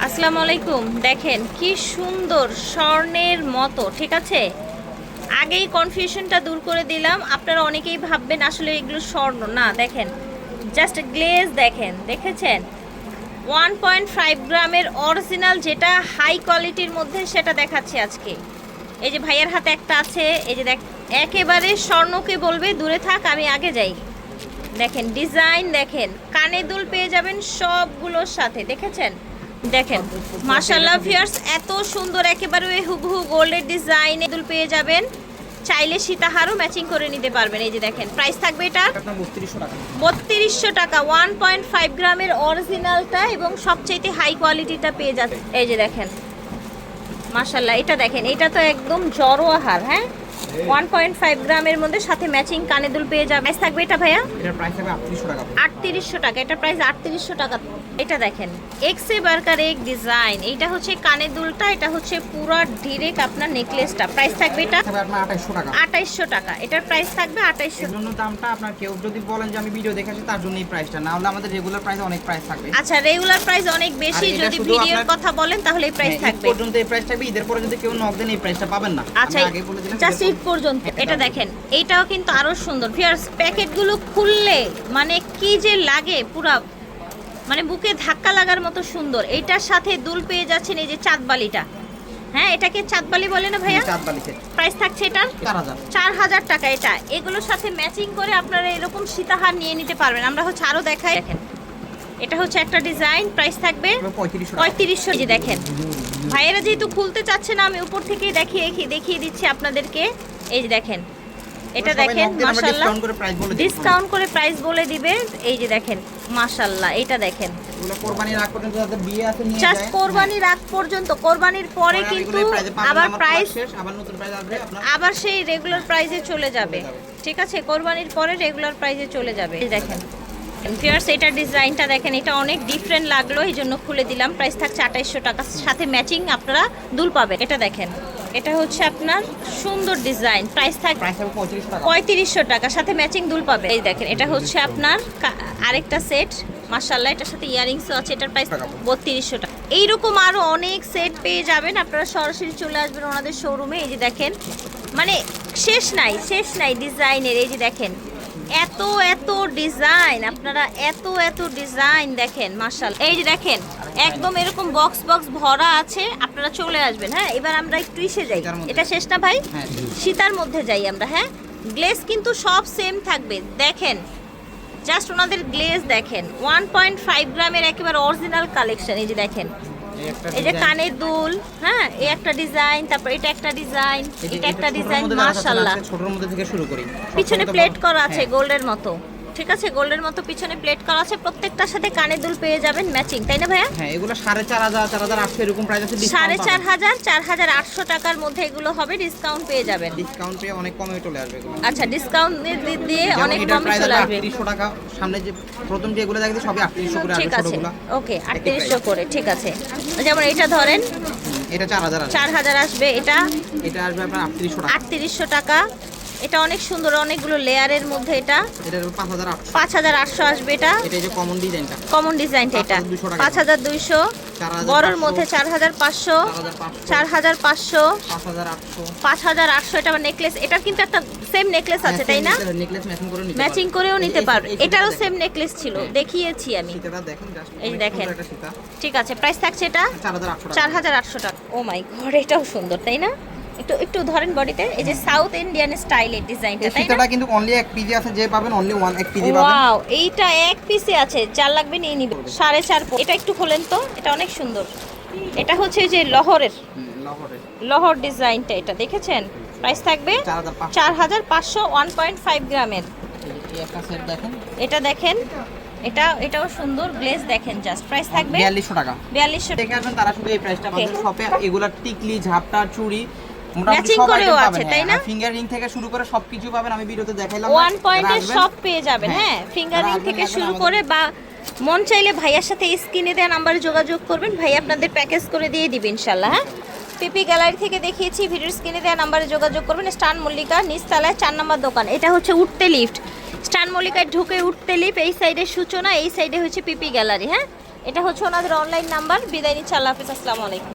আসসালামু আলাইকুম। দেখেন কি সুন্দর স্বর্ণের মতো, ঠিক আছে। আগেই কনফিউশনটা দূর করে দিলাম। আপনারা অনেকেই ভাববেন আসলে এগুলো স্বর্ণ না। দেখেন জাস্ট গ্লেজ দেখেন, দেখেছেন 1.5 গ্রামের অরিজিনাল, যেটা হাই কোয়ালিটির মধ্যে সেটা দেখাচ্ছি আজকে। এই যে ভাইয়ের হাতে একটা আছে, এই যে দেখ, একেবারে স্বর্ণকে বলবে দূরে থাক, আমি আগে যাই। দেখেন ডিজাইন, দেখেন কানে দুল পেয়ে যাবেন সবগুলোর সাথে, দেখেছেন। দেখেন মাশাআল্লাহ ভিউয়ার্স, এত সুন্দর একেবারে হুবহু গোল্ডের ডিজাইনে দুল পেয়ে যাবেন। চাইলে সীতাহারও ম্যাচিং করে নিতে পারবেন। এই যে দেখেন প্রাইস থাকবে এটা 3200 টাকা। 1.5 গ্রামের অরিজিনালটা এবং সবচেয়ে হাই কোয়ালিটিটা পেয়ে যাচ্ছে। এই যে দেখেন মাশাআল্লাহ, এটা দেখেন, এটা তো একদম জড়োয়া হার। হ্যাঁ, 1.5 গ্রামের মধ্যে সাথে ম্যাচিং কানে দুল পেয়ে যাবে। প্রাইস থাকবে এটা ভাইয়া, এটার প্রাইস থাকবে 3800 টাকা। 3800 টাকা, এটা প্রাইস 3800 টাকা। এটা দেখেন এক্সে বারকার এক ডিজাইন, এইটা হচ্ছে কানে দুলটা, এটা হচ্ছে পুরো ডিরেক্ট আপনার নেকলেসটা। প্রাইস থাকবে এটা থাকবে আপনার 2800 টাকা। 2800 টাকা, এটার প্রাইস থাকবে 2800। এর জন্য দামটা আপনার কেউ যদি বলেন যে আমি ভিডিও দেখে আসি তার জন্য এই প্রাইসটা, না হলে আমাদের রেগুলার প্রাইস অনেক প্রাইস থাকবে। আচ্ছা, রেগুলার প্রাইস অনেক বেশি, যদি ভিডিওর কথা বলেন তাহলে এই প্রাইস থাকবে। ঈদ পর্যন্ত এই প্রাইস থাকবে, ঈদের পরে যদি কেউ নক দেন এই প্রাইসটা পাবেন না। আচ্ছা, আমি আগে বলে দিলাম জাস্ট ঈদ পর্যন্ত। এটা দেখেন, এইটাও কিন্তু আরো সুন্দর ভিউয়ার্স। প্যাকেটগুলো খুললে মানে কি যে লাগে, পুরা মানে বুকে ধাক্কা লাগার মতো সুন্দর। এইটার সাথে দুল পেয়ে যাচ্ছেন এই যে চাঁদবালিটা। হ্যাঁ, এটাকে চাঁদবালি বলে না ভাইয়া? চাঁদবালি সেট প্রাইস থাকছে এটা 4000 টাকা। এটা এগুলোর সাথে ম্যাচিং করে আপনারা এরকম সীতাহার নিয়ে নিতে পারবেন। আমরা হচ্ছে আরো দেখাই। দেখেন এটা হচ্ছে একটা ডিজাইন, প্রাইস থাকবে 3500। এই যে দেখেন ভাইয়েরা যেহেতু খুলতে চাচ্ছে না, আমি উপর থেকে দেখিয়ে দিচ্ছি আপনাদেরকে। এই যে দেখেন, এটা দেখেন মাশাআল্লাহ, ডিসকাউন্ট করে প্রাইস বলে দিবে। এই যে দেখেন মাশাআল্লাহ, এটা দেখেন এগুলো কোরবানির আগ পর্যন্ত যাদের বিয়ে আছে নিয়ে যায়। জাস্ট কোরবানির আগ পর্যন্ত, কোরবানির পরে কিন্তু আবার প্রাইস আবার নতুন প্রাইস আসবে আপনার, আবার সেই রেগুলার প্রাইসে চলে যাবে। ঠিক আছে, কোরবানির পরে রেগুলার প্রাইসে চলে যাবে। এই দেখেন ভিউয়ার্স, এটা ডিজাইনটা দেখেন, এটা অনেক ডিফারেন্ট লাগলো, এই জন্য খুলে দিলাম। প্রাইস থাকছে 2800 টাকা, সাথে ম্যাচিং আপনারা দুল পাবেন। এটা দেখেন, এটা হচ্ছে আপনার সুন্দর ডিজাইন, প্রাইস থাকবে 3500 টাকা, সাথে ম্যাচিং দুল পাবে। এই দেখেন, এটা হচ্ছে আপনার আরেকটা সেট মাশাআল্লাহ, এটার সাথে ইয়ারিংসও আছে। এটার প্রাইস 3200 টাকা। এইরকম আরো অনেক সেট পেয়ে যাবেন, আপনারা সরাসরি চলে আসবেন ওনাদের শোরুমে। এই যে দেখেন, মানে শেষ নাই ডিজাইনের। এই যে দেখেন এত ডিজাইন, আপনারা এত ডিজাইন দেখেন মাশাআল্লাহ। এই যে দেখেন একদম এরকম বক্স ভরা আছে, আপনারা চলে আসবেন। হ্যাঁ, এবার আমরা একটু ইসে যাই। এটা শেষ না ভাই, সীতার মধ্যে যাই আমরা। হ্যাঁ, গ্লেজ কিন্তু সব সেম থাকবে। দেখেন জাস্ট ওনাদের গ্লেজ দেখেন, 1.5 গ্রামের একেবারে অরিজিনাল কালেকশন। এই যে দেখেন, এই যে কানের দুল, হ্যাঁ, এই একটা ডিজাইন, তারপর এটা একটা ডিজাইন, এটা একটা ডিজাইন মাশাআল্লাহ। ছোটর মধ্যে থেকে শুরু করি, পিছনে প্লেট করা আছে গোল্ডের মতো, ঠিক আছে, গোল্ডের মতো পিছনে প্লেট করা আছে। প্রত্যেকটার সাথে কানের দুল পেয়ে যাবেন ম্যাচিং, তাই না ভাইয়া? হ্যাঁ, এগুলো 4500 4800 এরকম প্রাইস আছে। 4500 4800 টাকার মধ্যে এগুলো হবে, ডিসকাউন্ট পেয়ে যাবেন। ডিসকাউন্ট পেয়ে অনেক কমে চলে আসবে এগুলো। আচ্ছা, ডিসকাউন্ট দিয়ে অনেক কমে চলে আসবে। 3800 টাকা। সামনে যে প্রথম যে এগুলো দেখতে সবই 3800 করে আসবে। ঠিক আছে, ওকে, 3800 করে, ঠিক আছে। যেমন এটা ধরেন, এটা 4000 আসবে। এটা আসবে আপনার 3800 টাকা। এটা অনেক সুন্দর, অনেকগুলো লেয়ারের মধ্যে। এটা 5800 আসবে। এটা যে কমন ডিজাইনটা এটা 5200। বড়র মধ্যে 4500, 4500, 5800। এটা নেকলেস, এটার কিন্তু একটা সেম নেকলেস আছে, তাই না? ম্যাচিং করেও নিতে পারবে। এটারও সেম নেকলেস ছিল, দেখিয়েছি আমি। এই দেখেন, ঠিক আছে, প্রাইস থাকছে এটা 4800 টাকা। ও মাই গড, এটাও সুন্দর, তাই না? একটু ধরেন বডিতে। এই যে সাউথ ইন্ডিয়ান স্টাইলের ডিজাইনটা, তাই না? এটা কিন্তু অনলি এক পিজি আছে, যে পাবেন অনলি এক পিজি পাবেন। ওয়াও, এইটা এক পিসে আছে, 4 লাগবে নিয়ে নিবে। 4.5। এটা একটু খোলেন তো, এটা অনেক সুন্দর। এটা হচ্ছে যে লহর ডিজাইনটা, এটা দেখেছেন? প্রাইস থাকবে 4500, 1.5 গ্রামের। একটা সেট দেখেন, এটা দেখেন, এটাও সুন্দর গ্লেজ দেখেন। জাস্ট প্রাইস থাকবে 4200 টাকা। 4200 দেখে আসবেন, তারা শুধু এই প্রাইসটা আমাদের শপে এগুলা টিকলি, ঝাপটা, চুড়ি ম্যাচিং করেও আছে, তাই না? ফিঙ্গার রিং থেকে শুরু করে সবকিছু পাবেন। আমি ভিডিওতে দেখাইলাম, 1 পয়েন্টের সব পেয়ে যাবেন। হ্যাঁ, ফিঙ্গার রিং থেকে শুরু করে, বা মন চাইলে ভাইয়ার সাথে স্ক্রিনে দেওয়া নাম্বারে যোগাযোগ করবেন, ভাই আপনাদের প্যাকেজ করে দিয়ে দিবে ইনশাআল্লাহ। হ্যাঁ, পিপি গ্যালারি থেকে দেখিয়েছি, ভিডিওর স্ক্রিনে দেওয়া নাম্বারে যোগাযোগ করবেন। স্টান মল্লিকা নিচতলায় 4 নম্বর দোকান। এটা হচ্ছে উঠতে লিফট, স্টান মল্লিকায় ঢুকে উঠতে লিফট। এই সাইডে সূচনা, এই সাইডে হচ্ছে পিপি গ্যালারি। হ্যাঁ, এটা হচ্ছে ওনাদের অনলাইন নাম্বার। বিদায় নিচ্ছি, আল্লাহ হাফিজ, আসসালামু আলাইকুম।